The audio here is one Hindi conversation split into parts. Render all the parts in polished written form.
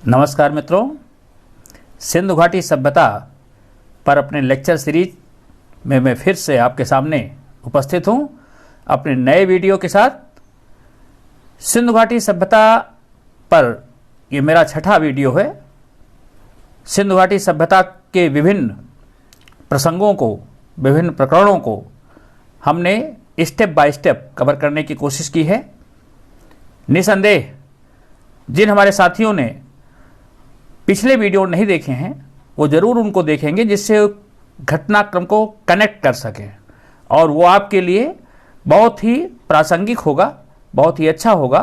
नमस्कार मित्रों, सिंधु घाटी सभ्यता पर अपने लेक्चर सीरीज में मैं फिर से आपके सामने उपस्थित हूं अपने नए वीडियो के साथ। सिंधु घाटी सभ्यता पर ये मेरा छठा वीडियो है। सिंधु घाटी सभ्यता के विभिन्न प्रसंगों को, विभिन्न प्रकरणों को हमने स्टेप बाय स्टेप कवर करने की कोशिश की है। निसंदेह जिन हमारे साथियों ने पिछले वीडियो नहीं देखे हैं वो ज़रूर उनको देखेंगे, जिससे घटनाक्रम को कनेक्ट कर सकें और वो आपके लिए बहुत ही प्रासंगिक होगा, बहुत ही अच्छा होगा,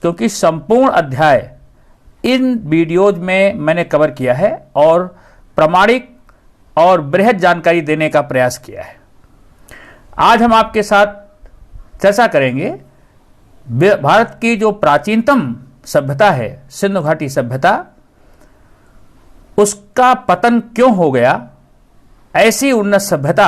क्योंकि संपूर्ण अध्याय इन वीडियोज में मैंने कवर किया है और प्रामाणिक और बृहद जानकारी देने का प्रयास किया है। आज हम आपके साथ चर्चा करेंगे भारत की जो प्राचीनतम सभ्यता है, सिंधु घाटी सभ्यता, उसका पतन क्यों हो गया। ऐसी उन्नत सभ्यता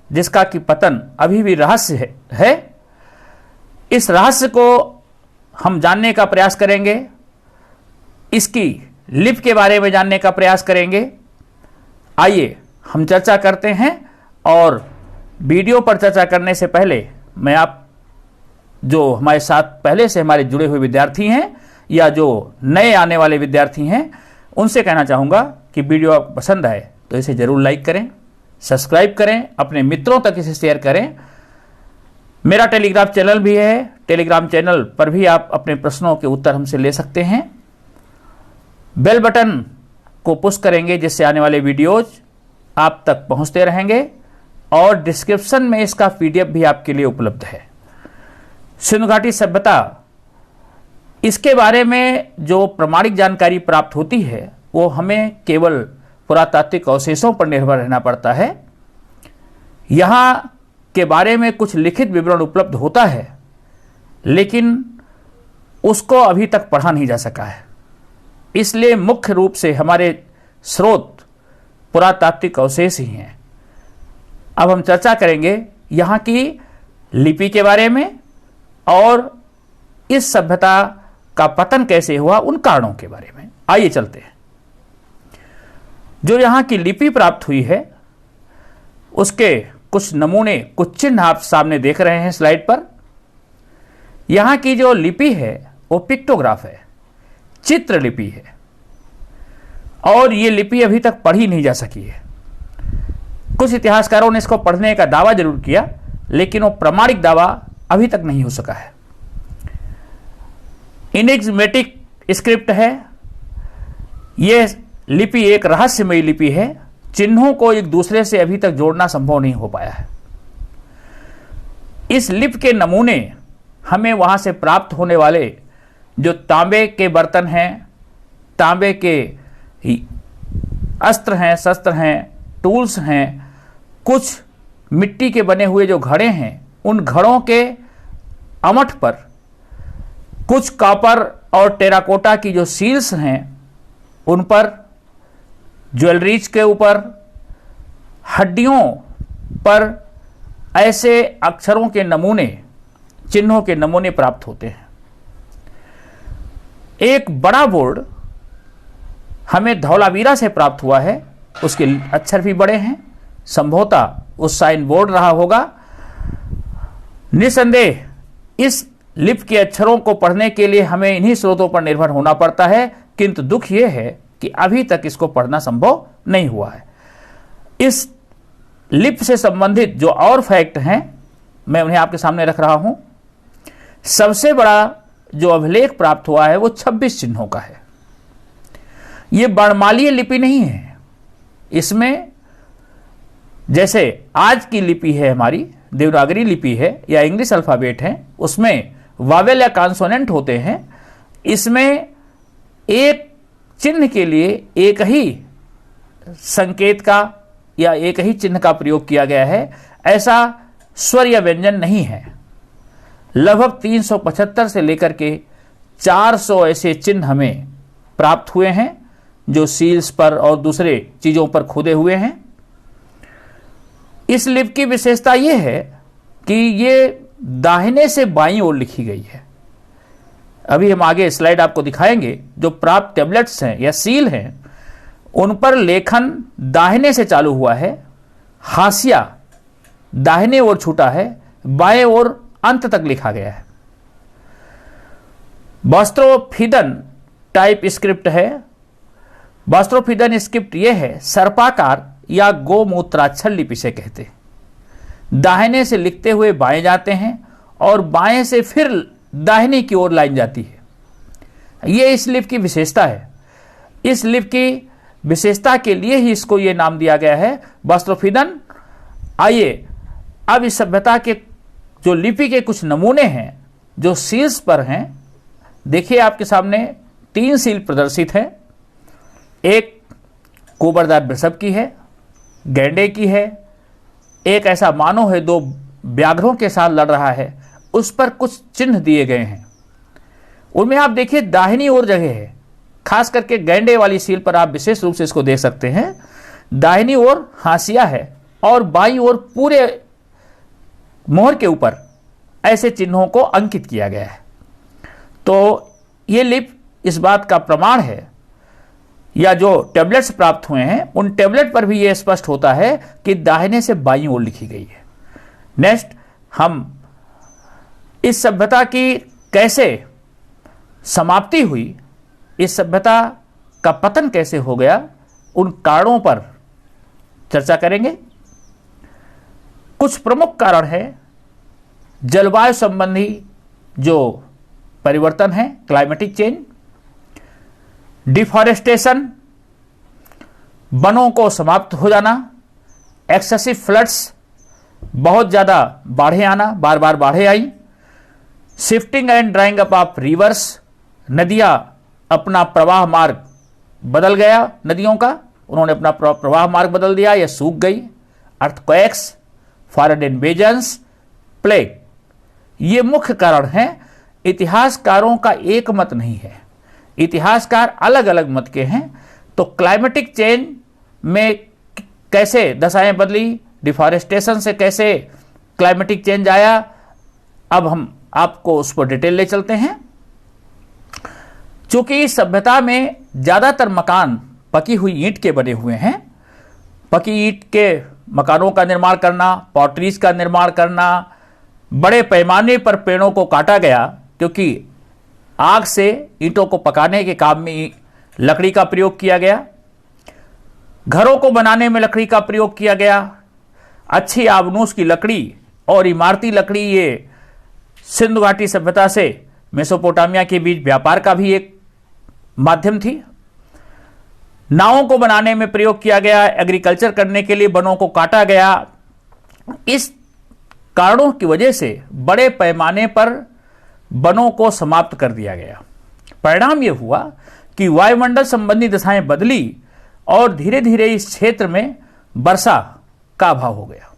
जिसका कि पतन अभी भी रहस्य है। इस रहस्य को हम जानने का प्रयास करेंगे, इसकी लिपि के बारे में जानने का प्रयास करेंगे। आइए हम चर्चा करते हैं। और वीडियो पर चर्चा करने से पहले मैं आप जो हमारे साथ पहले से हमारे जुड़े हुए विद्यार्थी हैं या जो नए आने वाले विद्यार्थी हैं, उनसे कहना चाहूँगा कि वीडियो आपको पसंद आए तो इसे ज़रूर लाइक करें, सब्सक्राइब करें, अपने मित्रों तक इसे शेयर करें। मेरा टेलीग्राम चैनल भी है, टेलीग्राम चैनल पर भी आप अपने प्रश्नों के उत्तर हमसे ले सकते हैं। बेल बटन को पुश करेंगे जिससे आने वाले वीडियोज आप तक पहुंचते रहेंगे और डिस्क्रिप्शन में इसका पीडीएफ भी आपके लिए उपलब्ध है। सिंधु घाटी सभ्यता, इसके बारे में जो प्रामाणिक जानकारी प्राप्त होती है वो हमें केवल पुरातात्विक अवशेषों पर निर्भर रहना पड़ता है। यहाँ के बारे में कुछ लिखित विवरण उपलब्ध होता है, लेकिन उसको अभी तक पढ़ा नहीं जा सका है। इसलिए मुख्य रूप से हमारे स्रोत पुरातात्विक अवशेष ही हैं। अब हम चर्चा करेंगे यहाँ की लिपि के बारे में और इस सभ्यता का पतन कैसे हुआ, उन कारणों के बारे में। आइए चलते हैं। जो यहाँ की लिपि प्राप्त हुई है उसके कुछ नमूने, कुछ चिन्ह आप सामने देख रहे हैं स्लाइड पर। यहाँ की जो लिपि है वो पिक्टोग्राफ है, चित्र लिपि है, और ये लिपि अभी तक पढ़ी नहीं जा सकी है। कुछ इतिहासकारों ने इसको पढ़ने का दावा जरूर किया, लेकिन वो प्रामाणिक दावा अभी तक नहीं हो सका है। इनिग्मेटिक स्क्रिप्ट है। यह लिपि एक रहस्यमयी लिपि है। चिन्हों को एक दूसरे से अभी तक जोड़ना संभव नहीं हो पाया है। इस लिपि के नमूने हमें वहां से प्राप्त होने वाले जो तांबे के बर्तन हैं, तांबे के अस्त्र हैं, शस्त्र हैं, टूल्स हैं, कुछ मिट्टी के बने हुए जो घड़े हैं, उन घड़ों के अमठ पर कुछ कॉपर और टेराकोटा की जो सील्स हैं उन पर, ज्वेलरीज के ऊपर, हड्डियों पर ऐसे अक्षरों के नमूने, चिन्हों के नमूने प्राप्त होते हैं। एक बड़ा बोर्ड हमें धौलावीरा से प्राप्त हुआ है, उसके अक्षर भी बड़े हैं, संभवतः उस साइन बोर्ड रहा होगा। निसंदेह इस लिपि के अक्षरों को पढ़ने के लिए हमें इन्हीं स्रोतों पर निर्भर होना पड़ता है, किंतु दुख यह है कि अभी तक इसको पढ़ना संभव नहीं हुआ है। इस लिपि से संबंधित जो और फैक्ट हैं मैं उन्हें आपके सामने रख रहा हूं। सबसे बड़ा जो अभिलेख प्राप्त हुआ है वो 26 चिन्हों का है। ये वर्णमालीय लिपि नहीं है। इसमें जैसे आज की लिपि है, हमारी देवनागरी लिपि है या इंग्लिश अल्फाबेट है, उसमें वावेल या कॉन्सोनेंट होते हैं। इसमें एक चिन्ह के लिए एक ही संकेत का या एक ही चिन्ह का प्रयोग किया गया है। ऐसा स्वर या व्यंजन नहीं है। लगभग 375 से लेकर के 400 ऐसे चिन्ह हमें प्राप्त हुए हैं जो सील्स पर और दूसरे चीजों पर खुदे हुए हैं। इस लिपि की विशेषता यह है कि ये दाहिने से बाईं ओर लिखी गई है। अभी हम आगे स्लाइड आपको दिखाएंगे, जो प्राप्त टेबलेट्स हैं या सील हैं उन पर लेखन दाहिने से चालू हुआ है, हाशिया दाहिने ओर छूटा है, बाएं ओर अंत तक लिखा गया है। वास्त्रोफिदन टाइप स्क्रिप्ट है। वास्त्रोफिदन स्क्रिप्ट यह है, सर्पाकार या गोमूत्राक्षर लिपि से कहते हैं। दाहिने से लिखते हुए बाएं जाते हैं और बाएं से फिर दाहिने की ओर लाइन जाती है। यह इस लिपि की विशेषता है। इस लिपि की विशेषता के लिए ही इसको यह नाम दिया गया है, वास्त्रोफिदन। आइए अब इस सभ्यता के जो लिपि के कुछ नमूने हैं जो सील्स पर हैं, देखिए आपके सामने 3 सील प्रदर्शित हैं। एक कोबरदार वृषभ की है, गैंडे की है, एक ऐसा मानव है 2 व्याघ्रों के साथ लड़ रहा है, उस पर कुछ चिन्ह दिए गए हैं। उनमें आप देखिए दाहिनी ओर जगह है, खास करके गैंडे वाली सील पर आप विशेष रूप से इसको देख सकते हैं। दाहिनी ओर हाशिया है और बाईं ओर पूरे मोहर के ऊपर ऐसे चिन्हों को अंकित किया गया है। तो ये लिपि इस बात का प्रमाण है, या जो टेबलेट्स प्राप्त हुए हैं उन टेबलेट पर भी यह स्पष्ट होता है कि दाहिने से बाईं ओर लिखी गई है। नेक्स्ट, हम इस सभ्यता की कैसे समाप्ति हुई, इस सभ्यता का पतन कैसे हो गया, उन कारणों पर चर्चा करेंगे। कुछ प्रमुख कारण है जलवायु संबंधी जो परिवर्तन है, क्लाइमेटिक चेंज, डिफॉरेस्टेशन, वनों को समाप्त हो जाना, एक्सेसिव फ्लड्स, बहुत ज़्यादा बाढ़ें आना, बार बार बाढ़ें आई, shifting and drying up of rivers, नदियां अपना प्रवाह मार्ग बदल गया, नदियों का उन्होंने अपना प्रवाह मार्ग बदल दिया या सूख गई, अर्थक्वेक्स, फॉरेन इन्वेजन्स, प्लेग, ये मुख्य कारण हैं। इतिहासकारों का एक मत नहीं है, इतिहासकार अलग अलग मत के हैं। तो क्लाइमेटिक चेंज में कैसे दशाएं बदली, डिफॉरेस्टेशन से कैसे क्लाइमेटिक चेंज आया, अब हम आपको उस पर डिटेल ले चलते हैं। चूंकि इस सभ्यता में ज्यादातर मकान पकी हुई ईंट के बने हुए हैं, पकी ईंट के मकानों का निर्माण करना, पॉटरीज का निर्माण करना, बड़े पैमाने पर पेड़ों को काटा गया, क्योंकि आग से ईंटों को पकाने के काम में लकड़ी का प्रयोग किया गया, घरों को बनाने में लकड़ी का प्रयोग किया गया, अच्छी आबनूस की लकड़ी और इमारती लकड़ी ये सिंधु घाटी सभ्यता से मेसोपोटामिया के बीच व्यापार का भी एक माध्यम थी। नावों को बनाने में प्रयोग किया गया, एग्रीकल्चर करने के लिए वनों को काटा गया। इस कारणों की वजह से बड़े पैमाने पर वनों को समाप्त कर दिया गया। परिणाम यह हुआ कि वायुमंडल संबंधी दशाएं बदली और धीरे धीरे इस क्षेत्र में वर्षा का अभाव हो गया।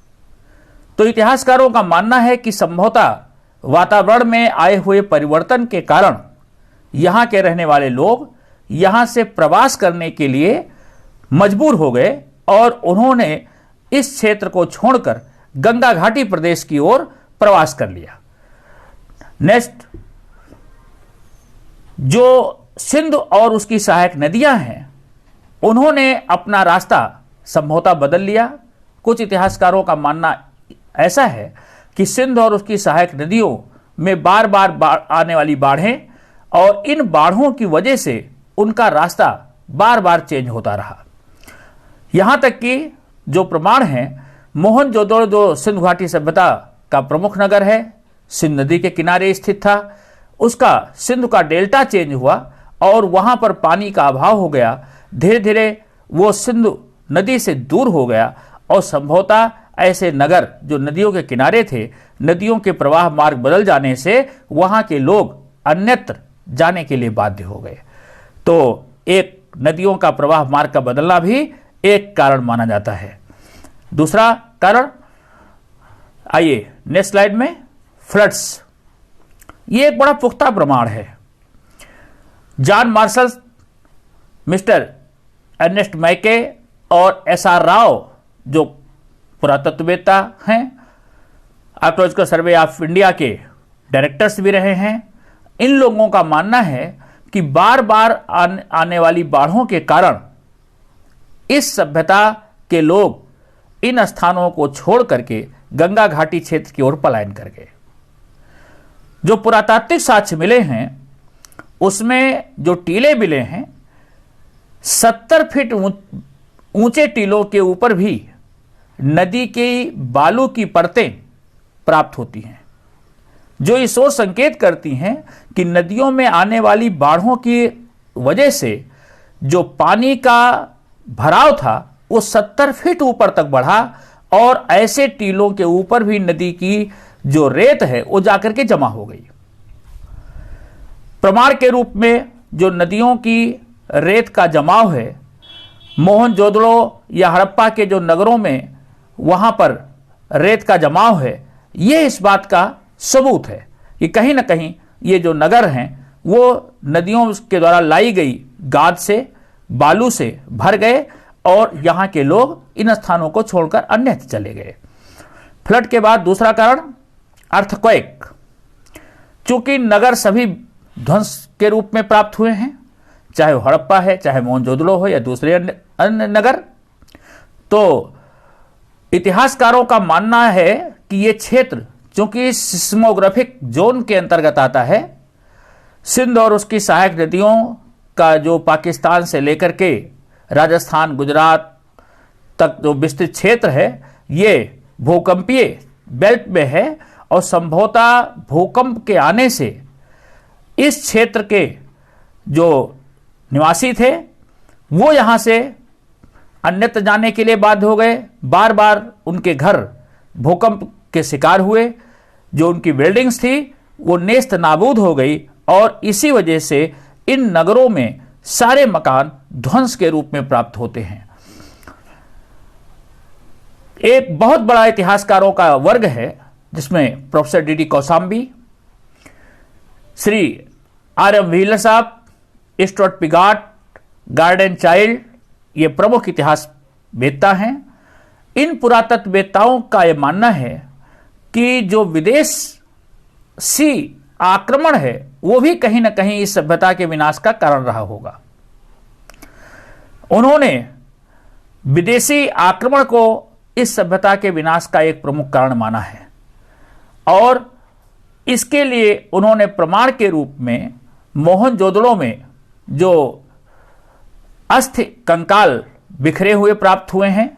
तो इतिहासकारों का मानना है कि संभवतः वातावरण में आए हुए परिवर्तन के कारण यहां के रहने वाले लोग यहां से प्रवास करने के लिए मजबूर हो गए और उन्होंने इस क्षेत्र को छोड़कर गंगा घाटी प्रदेश की ओर प्रवास कर लिया। नेक्स्ट, जो सिंधु और उसकी सहायक नदियां हैं उन्होंने अपना रास्ता संभवतः बदल लिया। कुछ इतिहासकारों का मानना ऐसा है कि सिंध और उसकी सहायक नदियों में बार बार आने वाली बाढ़ें और इन बाढ़ों की वजह से उनका रास्ता बार बार चेंज होता रहा। यहां तक कि जो प्रमाण है, मोहनजोदड़ो जो सिंधु घाटी सभ्यता का प्रमुख नगर है, सिंध नदी के किनारे स्थित था, उसका सिंधु का डेल्टा चेंज हुआ और वहां पर पानी का अभाव हो गया। धीरे धीरे वो सिंधु नदी से दूर हो गया और संभवतः ऐसे नगर जो नदियों के किनारे थे, नदियों के प्रवाह मार्ग बदल जाने से वहां के लोग अन्यत्र जाने के लिए बाध्य हो गए। तो एक नदियों का प्रवाह मार्ग का बदलना भी एक कारण माना जाता है। दूसरा कारण, आइए नेक्स्ट स्लाइड में, फ्लड्स। ये एक बड़ा पुख्ता प्रमाण है। जॉन मार्शल, मिस्टर अर्नेस्ट मैके और एस.आर. राव जो पुरातत्ववेत्ता हैं, आर्कियोलॉजिकल सर्वे ऑफ इंडिया के डायरेक्टर्स भी रहे हैं, इन लोगों का मानना है कि बार बार आने वाली बाढ़ों के कारण इस सभ्यता के लोग इन स्थानों को छोड़ करके गंगा घाटी क्षेत्र की ओर पलायन कर गए। जो पुरातात्विक साक्ष्य मिले हैं उसमें जो टीले मिले हैं 70 फीट ऊंचे टीलों के ऊपर भी नदी की बालू की परतें प्राप्त होती हैं, जो इस ओर संकेत करती हैं कि नदियों में आने वाली बाढ़ों की वजह से जो पानी का भराव था वो 70 फीट ऊपर तक बढ़ा और ऐसे टीलों के ऊपर भी नदी की जो रेत है वो जाकर के जमा हो गई। प्रमाण के रूप में जो नदियों की रेत का जमाव है मोहनजोदड़ो या हड़प्पा के जो नगरों में वहां पर रेत का जमाव है, ये इस बात का सबूत है कि कहीं ना कहीं ये जो नगर हैं वो नदियों के द्वारा लाई गई गाद से बालू से भर गए और यहाँ के लोग इन स्थानों को छोड़कर अन्यत्र चले गए। फ्लड के बाद दूसरा कारण अर्थक्वेक। चूंकि नगर सभी ध्वंस के रूप में प्राप्त हुए हैं, चाहे वो हड़प्पा है, चाहे मोहनजोदड़ो हो या दूसरे अन्य नगर, तो इतिहासकारों का मानना है कि ये क्षेत्र चूंकि सिस्मोग्राफिक जोन के अंतर्गत आता है, सिंध और उसकी सहायक नदियों का जो पाकिस्तान से लेकर के राजस्थान गुजरात तक जो विस्तृत क्षेत्र है ये भूकंपीय बेल्ट में है और संभवतः भूकंप के आने से इस क्षेत्र के जो निवासी थे वो यहाँ से अन्यत्र जाने के लिए बाध्य हो गए। बार बार उनके घर भूकंप के शिकार हुए, जो उनकी बिल्डिंग्स थी वो नेस्त नाबूद हो गई और इसी वजह से इन नगरों में सारे मकान ध्वंस के रूप में प्राप्त होते हैं। एक बहुत बड़ा इतिहासकारों का वर्ग है जिसमें professor D Kaushambi, Shri RM. Wheeler साहब, स्टुअर्ट पिगाट, गार्डन चाइल्ड, ये प्रमुख इतिहासवेत्ता हैं। इन पुरातत्ववेत्ताओं का यह मानना है कि जो विदेशी आक्रमण है वो भी कहीं ना कहीं इस सभ्यता के विनाश का कारण रहा होगा। उन्होंने विदेशी आक्रमण को इस सभ्यता के विनाश का एक प्रमुख कारण माना है और इसके लिए उन्होंने प्रमाण के रूप में मोहनजोदड़ो में जो अस्थि कंकाल बिखरे हुए प्राप्त हुए हैं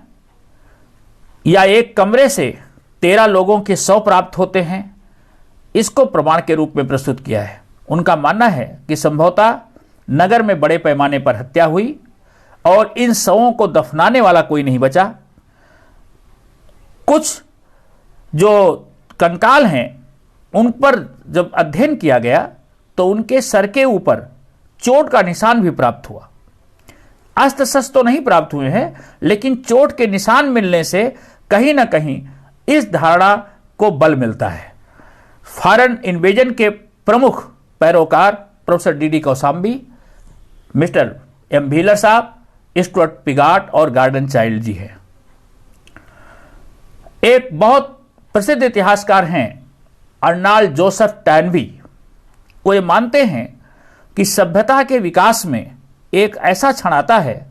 या एक कमरे से 13 लोगों के शव प्राप्त होते हैं, इसको प्रमाण के रूप में प्रस्तुत किया है। उनका मानना है कि संभवतः नगर में बड़े पैमाने पर हत्या हुई और इन शवों को दफनाने वाला कोई नहीं बचा। कुछ जो कंकाल हैं उन पर जब अध्ययन किया गया तो उनके सर के ऊपर चोट का निशान भी प्राप्त हुआ। अस्त्र शस्त्र तो नहीं प्राप्त हुए हैं लेकिन चोट के निशान मिलने से कहीं ना कहीं इस धारणा को बल मिलता है। फॉरेन इन्वेजन के प्रमुख पैरोकार professor D Kosambi, mister M Wheeler साहब, स्टुअर्ट पिगाट और गार्डन चाइल्ड जी हैं। एक बहुत प्रसिद्ध इतिहासकार हैं अर्नाल्ड जोसेफ टैनवी। वो ये मानते हैं कि सभ्यता के विकास में एक ऐसा क्षण आता है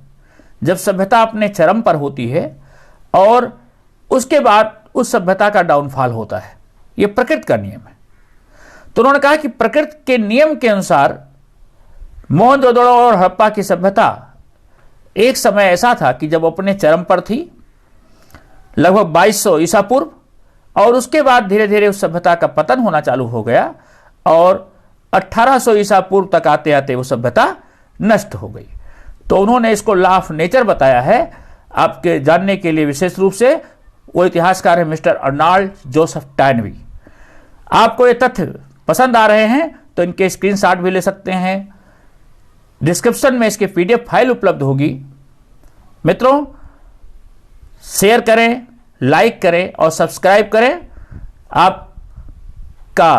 जब सभ्यता अपने चरम पर होती है और उसके बाद उस सभ्यता का डाउनफॉल होता है। यह प्रकृति का नियम है। तो उन्होंने कहा कि प्रकृति के नियम के अनुसार मोहनजोदड़ो और हड़प्पा की सभ्यता एक समय ऐसा था कि जब अपने चरम पर थी, लगभग 2200 ईसा पूर्व, और उसके बाद धीरे धीरे उस सभ्यता का पतन होना चालू हो गया और 1800 ईसा पूर्व तक आते आते वो सभ्यता नष्ट हो गई। तो उन्होंने इसको लॉ ऑफ नेचर बताया है। आपके जानने के लिए विशेष रूप से वो इतिहासकार है मिस्टर अर्नाल्ड जोसेफ टैनवी। आपको ये तथ्य पसंद आ रहे हैं तो इनके स्क्रीनशॉट भी ले सकते हैं। डिस्क्रिप्शन में इसकी पीडीएफ फाइल उपलब्ध होगी। मित्रों, शेयर करें, लाइक करें और सब्सक्राइब करें। आपका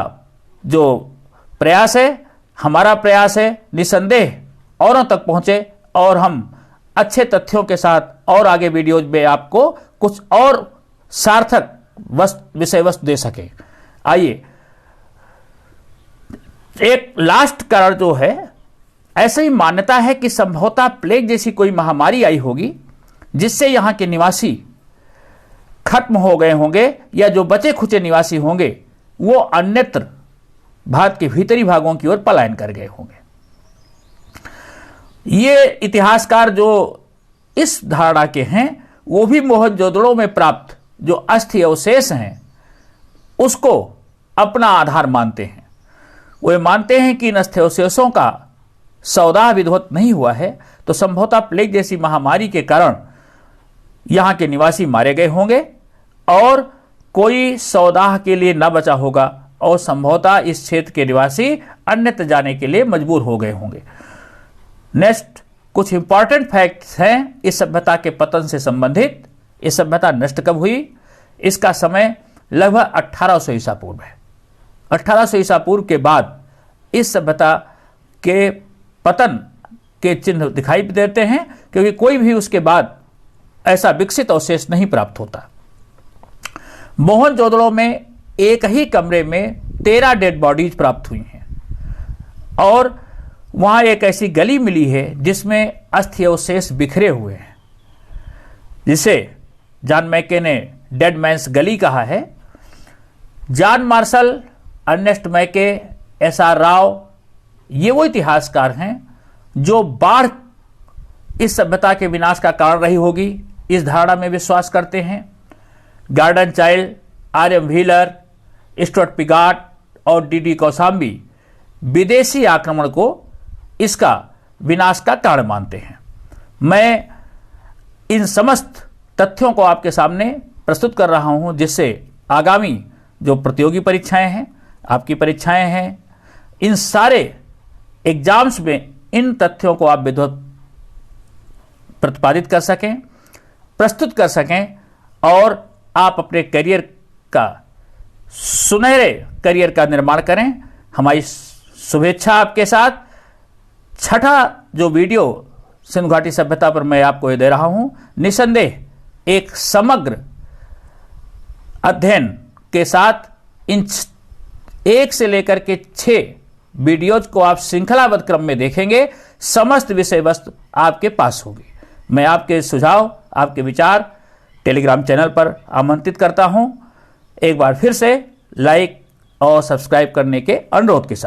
जो प्रयास है, हमारा प्रयास है, निसंदेह औरों तक पहुंचे और हम अच्छे तथ्यों के साथ और आगे वीडियोज में आपको कुछ और सार्थक विषय वस्तु दे सके। आइए एक लास्ट कारण जो है, ऐसे ही मान्यता है कि संभवतः प्लेग जैसी कोई महामारी आई होगी जिससे यहां के निवासी खत्म हो गए होंगे, या जो बचे खुचे निवासी होंगे वो अन्यत्र भारत के भीतरी भागों की ओर पलायन कर गए होंगे। ये इतिहासकार जो इस धारणा के हैं वो भी मोहनजोदड़ो में प्राप्त जो अस्थि अवशेष हैं उसको अपना आधार मानते हैं। वे मानते हैं कि इन अस्थि अवशेषों का सौदा विधिवत नहीं हुआ है, तो संभवतः प्लेग जैसी महामारी के कारण यहां के निवासी मारे गए होंगे और कोई सौदा के लिए न बचा होगा और संभवतः इस क्षेत्र के निवासी अन्यत्र जाने के लिए मजबूर हो गए होंगे। नेक्स्ट कुछ इंपॉर्टेंट फैक्ट्स हैं इस सभ्यता के पतन से संबंधित। यह सभ्यता नष्ट कब हुई? इसका समय लगभग 1800 ईसा पूर्व है। 1800 ईसा पूर्व के बाद इस सभ्यता के पतन के चिन्ह दिखाई देते हैं, क्योंकि कोई भी उसके बाद ऐसा विकसित अवशेष नहीं प्राप्त होता। मोहनजोदड़ो में एक ही कमरे में 13 डेड बॉडीज प्राप्त हुई हैं और वहां एक ऐसी गली मिली है जिसमें अस्थि अवशेष बिखरे हुए हैं, जिसे जॉन मैके ने डेड मैंस गली कहा है। जॉन मार्शल, अर्नेस्ट मैके, एस.आर. राव, ये वो इतिहासकार हैं जो बाढ़ इस सभ्यता के विनाश का कारण रही होगी इस धारणा में विश्वास करते हैं। Gordon Childe, R M. Wheeler, Stuart Piggott और डी.डी. कौशाम्बी विदेशी आक्रमण को इसका विनाश का कारण मानते हैं। मैं इन समस्त तथ्यों को आपके सामने प्रस्तुत कर रहा हूं, जिससे आगामी जो प्रतियोगी परीक्षाएं हैं, आपकी परीक्षाएं हैं, इन सारे एग्जाम्स में इन तथ्यों को आप विधिवत प्रतिपादित कर सकें, प्रस्तुत कर सकें और आप अपने करियर का, सुनहरे करियर का निर्माण करें। हमारी शुभेच्छा आपके साथ। छठा जो वीडियो सिंधु घाटी सभ्यता पर मैं आपको दे रहा हूं, निसंदेह एक समग्र अध्ययन के साथ इन 1 से लेकर के 6 वीडियोज को आप श्रृंखलाबद्ध क्रम में देखेंगे। समस्त विषय वस्तु आपके पास होगी। मैं आपके सुझाव, आपके विचार टेलीग्राम चैनल पर आमंत्रित करता हूं। एक बार फिर से लाइक और सब्सक्राइब करने के अनुरोध के साथ।